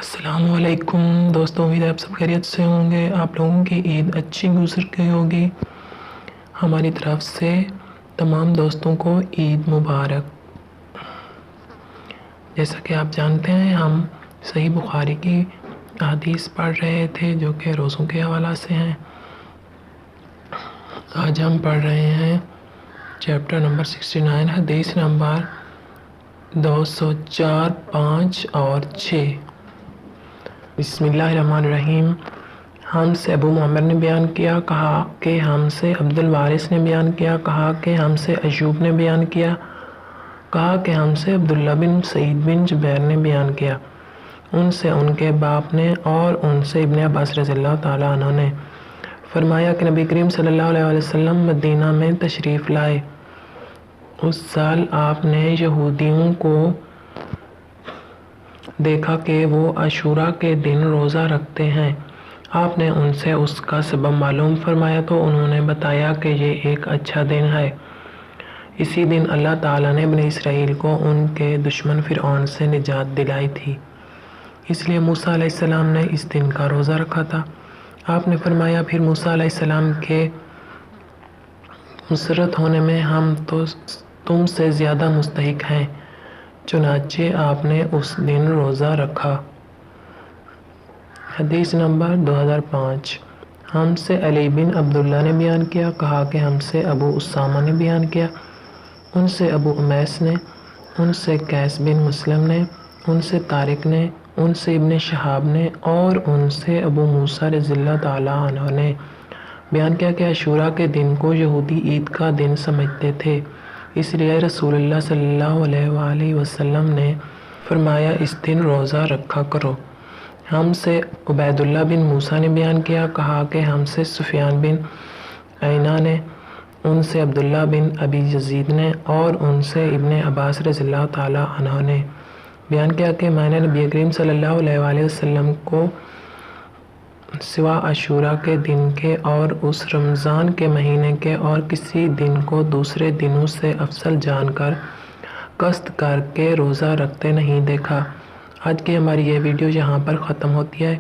السلام علیکم دوستوں، امید ہے آپ سب خیریت سے ہوں گے۔ آپ لوگوں کی عید اچھی گزر گئی ہوگی۔ ہماری طرف سے تمام دوستوں کو عید مبارک۔ جیسا کہ آپ جانتے ہیں، ہم صحیح بخاری کی حدیث پڑھ رہے تھے جو کہ روزوں کے حوالہ سے ہیں۔ آج ہم پڑھ رہے ہیں چیپٹر نمبر 69، حدیث نمبر 204، 5 اور 6۔ بسم اللہ الرحمن الرحیم۔ ہم سے ابو معمر نے بیان کیا، کہا کہ ہم سے عبد الوارث نے بیان کیا، کہا کہ ہم سے ایوب نے بیان کیا، کہا کہ ہم سے عبداللہ بن سعید بن جبیر نے بیان کیا، ان سے ان کے باپ نے اور ان سے ابن عباس رضی اللہ تعالیٰ عنہ نے فرمایا کہ نبی کریم صلی اللہ علیہ وسلم مدینہ میں تشریف لائے۔ اس سال آپ نے یہودیوں کو دیکھا کہ وہ عاشوراء کے دن روزہ رکھتے ہیں۔ آپ نے ان سے اس کا سبب معلوم فرمایا تو انہوں نے بتایا کہ یہ ایک اچھا دن ہے۔ اسی دن اللہ تعالیٰ نے بنی اسرائیل کو ان کے دشمن فرعون سے نجات دلائی تھی، اس لیے موسیٰ علیہ السلام نے اس دن کا روزہ رکھا تھا۔ آپ نے فرمایا، پھر موسیٰ علیہ السلام کے مسرت ہونے میں ہم تو تم سے زیادہ مستحق ہیں، چنانچہ آپ نے اس دن روزہ رکھا۔ حدیث نمبر 2005۔ ہم سے علی بن عبداللہ نے بیان کیا، کہا کہ ہم سے ابو اسامہ نے بیان کیا، ان سے ابو امیس نے، ان سے قیس بن مسلم نے، ان سے طارق نے، ان سے ابن شہاب نے اور ان سے ابو موسیٰ رضی اللہ تعالیٰ عنہ نے بیان کیا کہ عاشوراء کے دن کو یہودی عید کا دن سمجھتے تھے، اس لیے رسول اللہ صلی اللہ علیہ وآلہ وسلم نے فرمایا اس دن روزہ رکھا کرو۔ ہم سے عبید اللہ بن موسیٰ نے بیان کیا، کہا کہ ہم سے سفیان بن عیینہ نے، ان سے عبداللہ بن ابی یزید نے اور ان سے ابن عباس رضی اللہ تعالیٰ عنہ نے بیان کیا کہ میں نے نبی کریم صلی اللہ علیہ وآلہ وسلم کو سوا عاشوراء کے دن کے اور اس رمضان کے مہینے کے اور کسی دن کو دوسرے دنوں سے افضل جان کر قصد کر کے روزہ رکھتے نہیں دیکھا۔ آج کی ہماری یہ ویڈیو یہاں پر ختم ہوتی ہے۔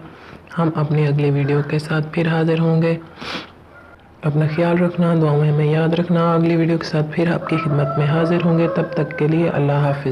ہم اپنی اگلی ویڈیو کے ساتھ پھر حاضر ہوں گے۔ اپنا خیال رکھنا، دعاؤں میں ہمیں یاد رکھنا۔ اگلی ویڈیو کے ساتھ پھر آپ کی خدمت میں حاضر ہوں گے، تب تک کے لیے اللہ حافظ۔